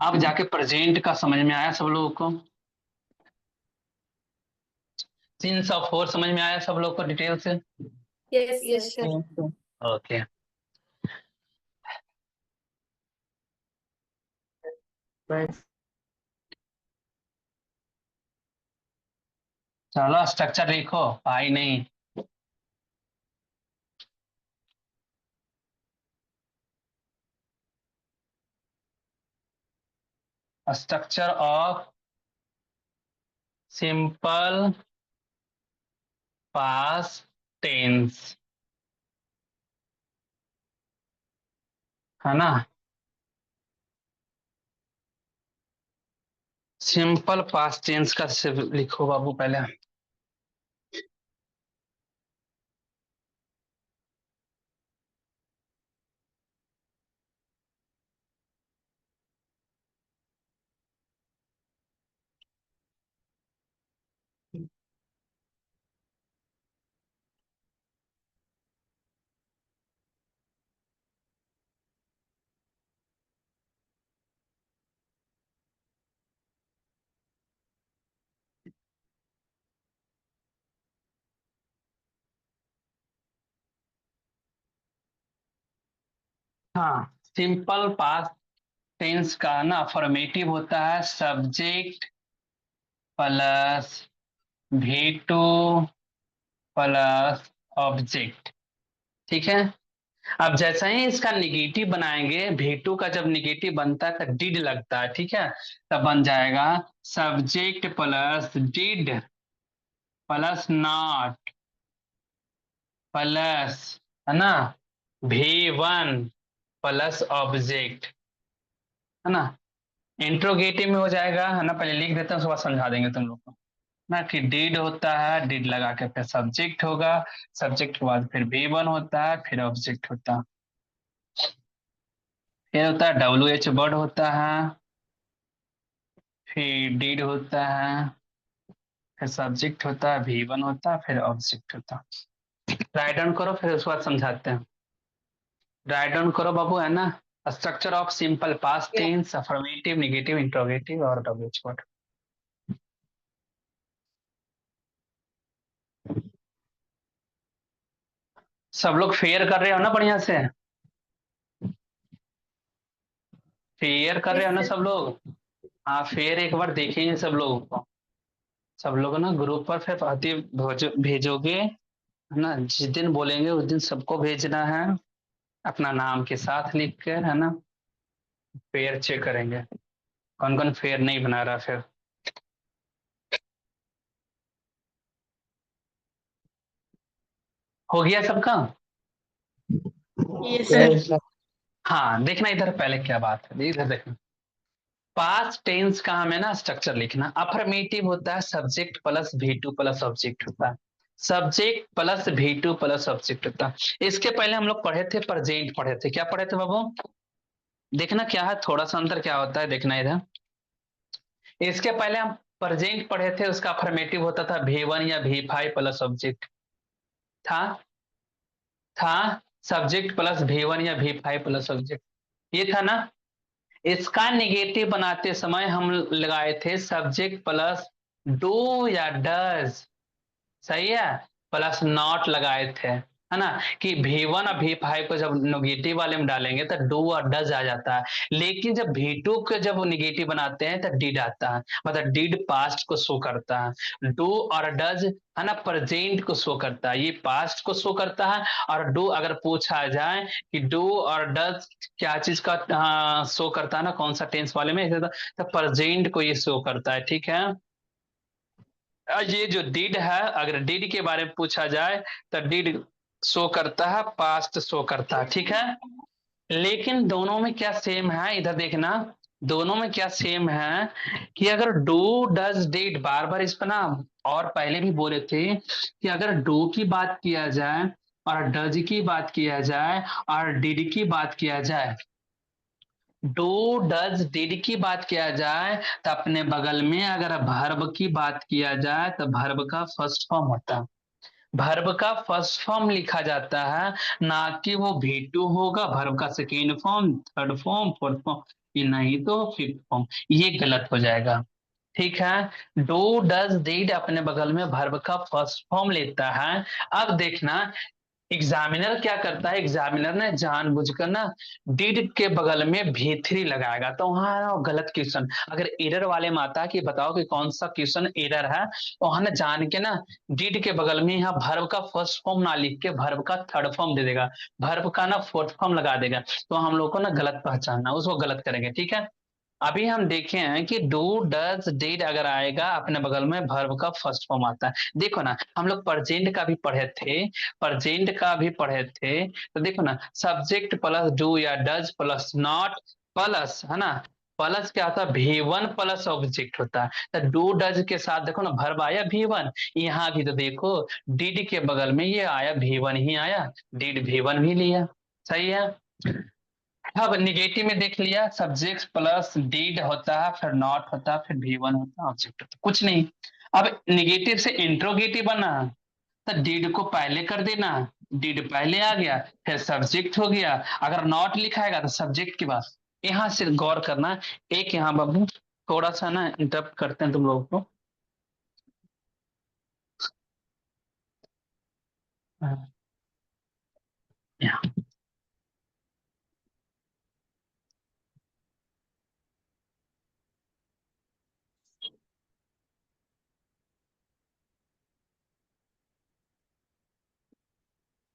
अब जाके प्रेजेंट का समझ में आया सब लोगों को? सीन्स ऑफ फोर समझ में आया सब लोग को डिटेल से? Yes yes sir. Sir. Okay. चलो स्ट्रक्चर लिखो, भाई नहीं। Structure of simple past tense, है ना? सिंपल पास्ट टेंस का सिर्फ लिखो बाबू पहले। हाँ, सिंपल पास्ट टेंस का ना फॉर्मेटिव होता है subject plus V two plus object. ठीक है। अब जैसे ही इसका निगेटिव बनाएंगे, V2 का जब निगेटिव बनता है तो डिड लगता है, ठीक है? तब बन जाएगा subject plus did plus not plus, है ना, V1 प्लस ऑब्जेक्ट, है ना? इंट्रोगेटिव में हो जाएगा, है ना? पहले लिख देते हैं, उसके बाद समझा देंगे तुम लोग को ना कि डिड होता है, डिड लगा के फिर सब्जेक्ट होगा, सब्जेक्ट के बाद फिर V1 होता है, फिर ऑब्जेक्ट होता है, फिर होता है WH वर्ड होता है, फिर डिड होता है, फिर सब्जेक्ट होता है, V1 होता है, फिर ऑब्जेक्ट होता है। राइट डाउन करो, फिर उसके बाद समझाते हैं। राइट डाउन करो बाबू, है ना? Structure of simple past tense, affirmative, negative, interrogative और WH वर्ड। सब लोग फेयर कर रहे हो ना बढ़िया से? फेयर कर रहे हो ना सब लोग? हाँ, फेयर एक बार देखेंगे सब लोगों को। सब लोग ना ग्रुप पर फिर पाती भेजोगे, है ना? जिस दिन बोलेंगे उस दिन सबको भेजना है, अपना नाम के साथ लिख कर, है ना? फेयर चेक करेंगे कौन कौन फेयर नहीं बना रहा फिर। हो गया सबका? Yes sir. सर। हाँ, देखना इधर पहले क्या बात है, इधर देखना। पास्ट टेंस का हमें ना स्ट्रक्चर लिखना। अफर्मेटिव होता है subject plus V2 plus object होता है, subject plus V2 plus object होता है। इसके पहले हम लोग पढ़े थे प्रेजेंट, पढ़े थे। क्या पढ़े थे बाबू? देखना क्या है, थोड़ा सा अंतर क्या होता है, देखना इधर। इसके पहले हम प्रेजेंट पढ़े थे, उसका अफर्मेटिव होता था V1 या V5 प्लस ऑब्जेक्ट था था सब्जेक्ट प्लस V1 या V5 प्लस ऑब्जेक्ट, ये था ना? इसका नेगेटिव बनाते समय हम लगाए थे सब्जेक्ट प्लस डू या डज, सही है, प्लस नॉट लगाए थे, है ना? कि V1 और V5 को जब नेगेटिव वाले में डालेंगे तो डू और डज आ जाता है, लेकिन जब V2 को जब नेगेटिव बनाते हैं तो डिड आता है, मतलब डिड पास्ट को शो करता है। डू और डज, है ना, प्रेजेंट को शो करता है, ये पास्ट को शो करता है। और डू अगर पूछा जाए कि डू और डज क्या चीज का शो करता है ना, कौन सा टेंस वाले में, तो प्रेजेंट को ये शो करता है, ठीक है? ये जो डिड है, अगर डिड के बारे में पूछा जाए तो डिड शो करता है, पास्ट शो करता है, ठीक है? लेकिन दोनों में क्या सेम है, इधर देखना। दोनों में क्या सेम है कि अगर डू डज डिड, बार बार इस पर ना, और पहले भी बोले थे कि अगर डू की बात किया जाए और डज की बात किया जाए और डिड की बात किया जाए, डू डज डिड की बात किया जाए तो अपने बगल में अगर वर्ब की बात किया जाए तो वर्ब का फर्स्ट फॉर्म होता है, वर्ब का फर्स्ट फॉर्म लिखा जाता है, ना कि वो V2 होगा वर्ब का second form, third form, fourth form, ये नहीं तो फिफ्थ फॉर्म, ये गलत हो जाएगा। ठीक है, डू डज डिड अपने बगल में वर्ब का फर्स्ट फॉर्म लेता है। अब देखना एग्जामिनर क्या करता है, एग्जामिनर ने जानबूझकर ना डिड के बगल में V3 लगाएगा, तो वहां गलत क्वेश्चन, अगर एरर वाले में आता है कि बताओ कि कौन सा क्वेश्चन एरर है, तो वहां ना जान के ना डिड के बगल में यहाँ वर्ब का फर्स्ट फॉर्म ना लिख के वर्ब का थर्ड फॉर्म दे देगा, वर्ब का ना फोर्थ फॉर्म लगा देगा, तो हम लोग को ना गलत पहचानना, उसको गलत करेंगे। ठीक है, अभी हम देखे हैं कि डू डज डिड अगर आएगा अपने बगल में वर्ब का फर्स्ट फॉर्म आता है। देखो ना हम लोग प्रेजेंट का भी पढ़े थे, प्रेजेंट का भी पढ़े थे, तो देखो ना सब्जेक्ट प्लस डू या डज प्लस नॉट प्लस, है ना, प्लस क्या होता है V1 प्लस ऑब्जेक्ट होता है, तो डू डज के साथ देखो ना वर्ब आया V1, यहाँ भी तो देखो डिड के बगल में ये आया V1 ही आया, डिड V1 भी लिया, सही है। अब निगेटिव में देख लिया, सब्जेक्ट प्लस डीड होता है, फिर नॉट होता है, फिर V1 होता है, ऑब्जेक्ट होता है, कुछ नहीं। अब निगेटिव से इंट्रोगेटिव बना, तो डीड को पहले कर देना, डीड पहले आ गया, फिर सब्जेक्ट हो गया, अगर नॉट लिखाएगा तो सब्जेक्ट के बाद, यहाँ से गौर करना। एक यहाँ बाबू थोड़ा सा ना इंटरप्ट करते हैं तुम लोगों को, यहाँ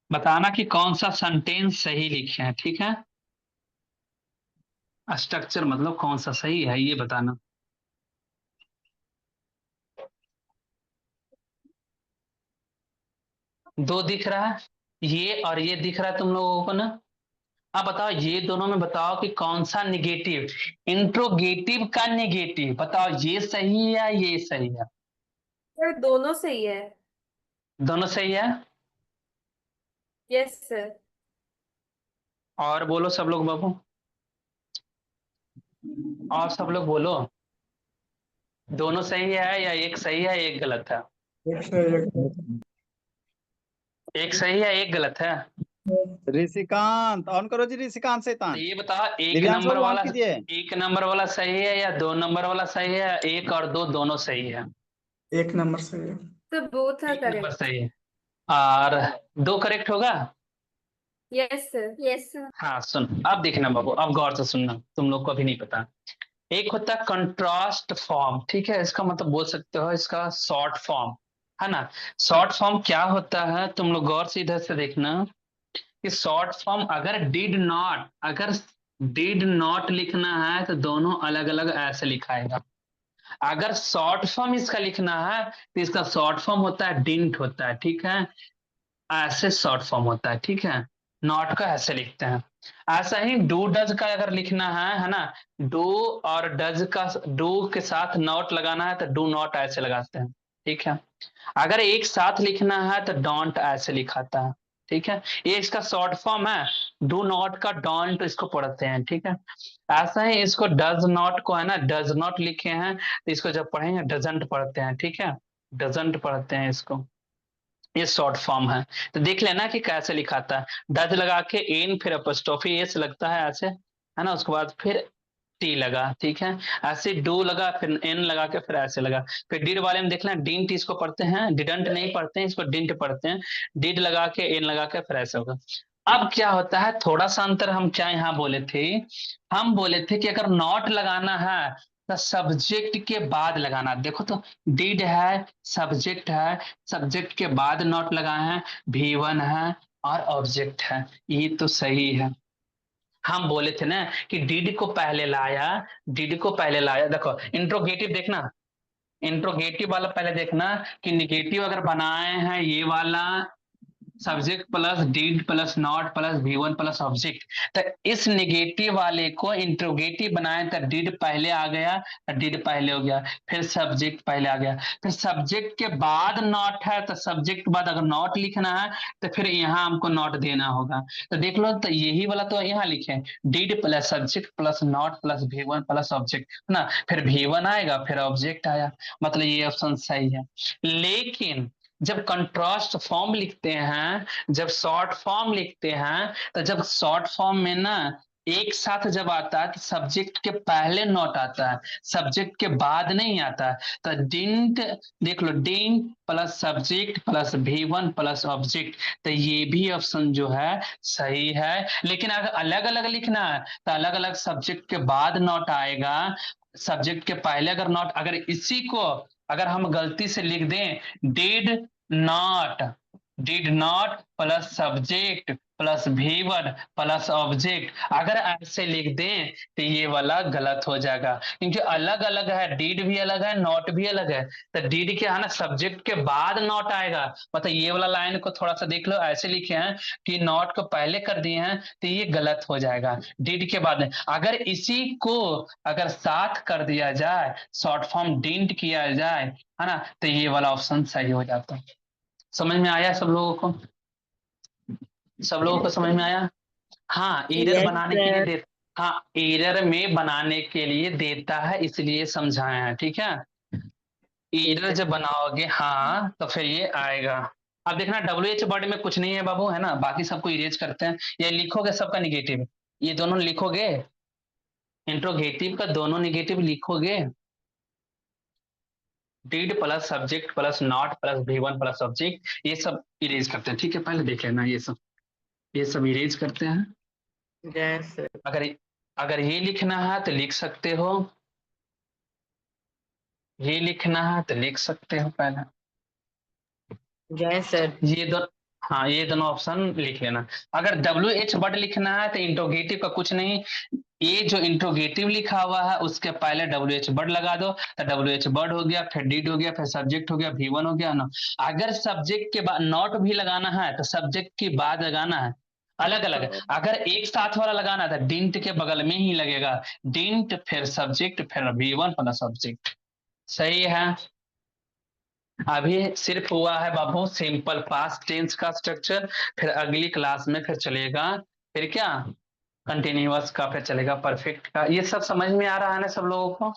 बताना कि कौन सा सेंटेंस सही लिखे हैं। ठीक है, स्ट्रक्चर मतलब कौन सा सही है ये बताना। दो दिख रहा है, ये और ये दिख रहा है तुम लोगों को ना। अब बताओ ये दोनों में बताओ कि कौन सा निगेटिव, इंट्रोगेटिव का निगेटिव बताओ, ये सही है या ये सही है? सर दोनों सही है। दोनों सही है। Yes sir. और बोलो सब लोग बाबू, और सब लोग बोलो, दोनों सही है या एक सही है एक गलत है? एक सही है एक गलत है। ऋषिकांत ऑन करो जी, ऋषिकांत तो शैतान। ये बताओ एक दिव्यांश नंबर बाबू ऑन वाला, कीजिए। एक नंबर वाला सही है या दो नंबर वाला सही है, एक और दो दोनों सही है? एक नंबर से है। सर बोथ आर एक नंबर करेक्ट। सही है, और दो करेक्ट होगा। Yes sir. Yes sir. हाँ सुन, अब देखना बाबू, अब गौर से सुनना, तुम लोग को अभी नहीं पता। एक होता है कंट्रास्ट फॉर्म, ठीक है, इसका मतलब बोल सकते हो इसका शॉर्ट फॉर्म, है ना। शॉर्ट फॉर्म क्या होता है, तुम लोग गौर से इधर से देखना कि शॉर्ट फॉर्म अगर डिड नॉट, अगर डिड नॉट लिखना है तो दोनों अलग अलग ऐसे लिखाएगा। अगर शॉर्ट फॉर्म इसका लिखना है तो इसका शॉर्ट फॉर्म होता है डिंट होता है, ठीक है, ऐसे शॉर्ट फॉर्म होता है, ठीक है, नॉट का ऐसे लिखते हैं। ऐसा ही डू डज का अगर लिखना है ना, डू और डज का, डू के साथ नॉट लगाना है तो डू नॉट ऐसे लगाते हैं, ठीक है। अगर एक साथ लिखना है तो डोंट ऐसे लिखाता है, ठीक है, ये इसका शॉर्ट फॉर्म है। डू नॉट का डोंट इसको पढ़ते हैं, ठीक है। ऐसा ही इसको डज नॉट को है ना डज नॉट लिखे हैं, तो इसको जब पढ़ेंगे डजंट पढ़ते हैं, ठीक है, डजंट पढ़ते हैं इसको, ये शॉर्ट फॉर्म है। तो देख लेना कि कैसे लिखाता है, डज लगा के एन फिर अपोस्ट्रोफी एस लगता है ऐसे, है ना, उसके बाद फिर टी लगा, ठीक है, ऐसे डू लगा फिर एन लगा के फिर ऐसे लगा। फिर डिड वाले में देखना डिंट इसको पढ़ते हैं, डिडंट नहीं पढ़ते हैं, इसको डिंट पढ़ते हैं, डिड लगा के एन लगा के फिर ऐसे होगा। अब क्या होता है, थोड़ा सा अंतर हम क्या यहाँ बोले थे, हम बोले थे कि अगर नॉट लगाना है तो सब्जेक्ट के बाद लगाना, देखो तो डिड है, सब्जेक्ट है, सब्जेक्ट के बाद नॉट लगाए हैं, V1 है और ऑब्जेक्ट है, ये तो सही है। हम बोले थे ना कि डिड को पहले लाया, डिड को पहले लाया, देखो इंट्रोगेटिव देखना, इंट्रोगेटिव वाला पहले देखना कि निगेटिव अगर बनाए हैं ये वाला subject plus did plus not plus V1 plus object. तो इस निगेटिव वाले को इंट्रोगेटिव बनाए तो डीड पहले आ गया, डीड पहले हो गया, फिर सब्जेक्ट पहले आ गया, फिर सब्जेक्ट के बाद नॉट है तो सब्जेक्ट के बाद अगर नॉट लिखना है तो फिर यहाँ हमको नॉट देना होगा। तो देख लो, तो यही वाला तो यहाँ लिखे did plus subject plus not plus V1 plus object है ना, फिर V1 आएगा फिर ऑब्जेक्ट आया, मतलब ये ऑप्शन सही है। लेकिन जब कंट्रास्ट फॉर्म लिखते हैं, जब शॉर्ट फॉर्म लिखते हैं, तो जब शॉर्ट फॉर्म में ना एक साथ जब आता है तो सब्जेक्ट के पहले नॉट आता है, सब्जेक्ट के बाद नहीं आता है। तो डिंट, देख लो, didn't plus subject plus V1 plus object, तो ये भी ऑप्शन जो है सही है। लेकिन अगर अलग अलग लिखना है तो अलग अलग सब्जेक्ट के बाद नॉट आएगा, सब्जेक्ट के पहले अगर नॉट, अगर इसी को अगर हम गलती से लिख दें did not plus subject plus V1 plus object, अगर ऐसे लिख दें तो ये वाला गलत हो जाएगा, क्योंकि अलग अलग है, डीड भी अलग है नॉट भी अलग है। तो डीड क्या है ना, सब्जेक्ट के बाद नॉट आएगा, मतलब ये वाला लाइन को थोड़ा सा देख लो, ऐसे लिखे हैं कि नॉट को पहले कर दिए हैं तो ये गलत हो जाएगा, डीड के बाद। अगर इसी को अगर साथ कर दिया जाए, शॉर्ट फॉर्म डिंट किया जाए, है ना, तो ये वाला ऑप्शन सही हो जाता है। समझ में आया सब लोगों को? सब लोगों को समझ में आया? हाँ, एरर Yes, बनाने के लिए sir. दे, हाँ एरर में बनाने के लिए देता है, इसलिए समझाया है, ठीक है। एरर जब बनाओगे हाँ तो फिर ये आएगा। अब देखना WH वर्ड में कुछ नहीं है बाबू, है ना, बाकी सबको इरेज करते हैं। ये लिखोगे सबका निगेटिव, ये दोनों लिखोगे, इंट्रोगेटिव का दोनों निगेटिव लिखोगे, did plus subject plus not plus V1 plus object, ये सब इरेज करते हैं, ठीक है। पहले देख लेना, ये सब इरेज करते हैं। Yes, sir. अगर अगर ये लिखना है तो लिख सकते हो, ये लिखना है तो लिख सकते हो पहले, Yes, sir. ये दो, हाँ ये दोनों ऑप्शन लिख लेना। अगर WH वर्ड लिखना है तो इंट्रोगेटिव का कुछ नहीं, ये जो इंट्रोगेटिव लिखा हुआ है उसके पहले WH वर्ड लगा दो, तो WH वर्ड हो गया, फिर डिड हो गया, फिर सब्जेक्ट हो गया, V1 हो गया ना। अगर सब्जेक्ट के बाद नॉट भी लगाना है तो सब्जेक्ट के बाद लगाना है, अलग अलग। अगर एक साथ वाला लगाना है तो डिंट के बगल में ही लगेगा, डिंट फिर सब्जेक्ट फिर V1 प्लस सब्जेक्ट, सही है। अभी सिर्फ हुआ है बाबू सिंपल पास्ट टेंस का स्ट्रक्चर, फिर अगली क्लास में फिर चलेगा, फिर क्या कंटिन्यूअस का, फिर चलेगा परफेक्ट का। ये सब समझ में आ रहा है ना सब लोगों को?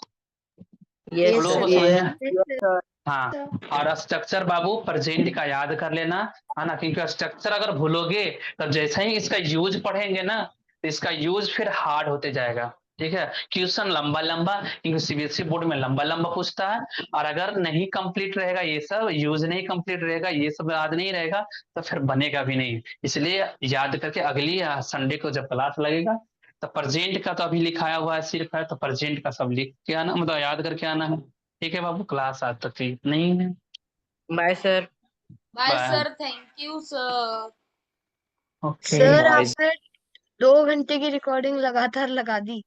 Yes, सब लोगों को sir. समझ Yes. में? Yes, sir. हाँ, और स्ट्रक्चर बाबू प्रेजेंट का याद कर लेना, है ना, क्योंकि स्ट्रक्चर अगर भूलोगे तब जैसे ही इसका यूज पढ़ेंगे ना तो इसका यूज फिर हार्ड होते जाएगा, ठीक है। क्वेश्चन लंबा लंबा, क्योंकि CBSE बोर्ड में लंबा लंबा पूछता है, और अगर नहीं कंप्लीट रहेगा, ये सब यूज नहीं कंप्लीट रहेगा, ये सब याद नहीं रहेगा तो फिर बनेगा भी नहीं। इसलिए याद करके अगली संडे को जब क्लास लगेगा तो प्रेजेंट का तो अभी लिखाया हुआ है सिर्फ, है तो प्रेजेंट का सब लिख के आना, मतलब याद करके आना है, ठीक है बाबू। क्लास आज तक ठीक नहीं है, Bye, sir. Bye Bye. Sir, thank you sir. Okay sir bye. आपने 2 घंटे की रिकॉर्डिंग लगातार लगा दी,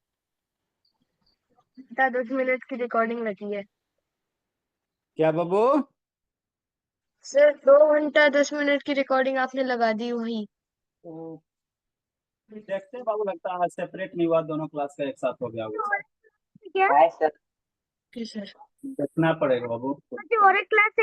10 मिनट की रिकॉर्डिंग लगी है। क्या बाबू? सर 2 घंटा 10 मिनट की रिकॉर्डिंग आपने लगा दी वही। तो देखते हैं बाबू, लगता है सेपरेट नहीं हुआ, दोनों क्लास का एक साथ हो गया होगा। क्या? हाँ सर, जी सर। देखना पड़ेगा बाबू। और एक क्लास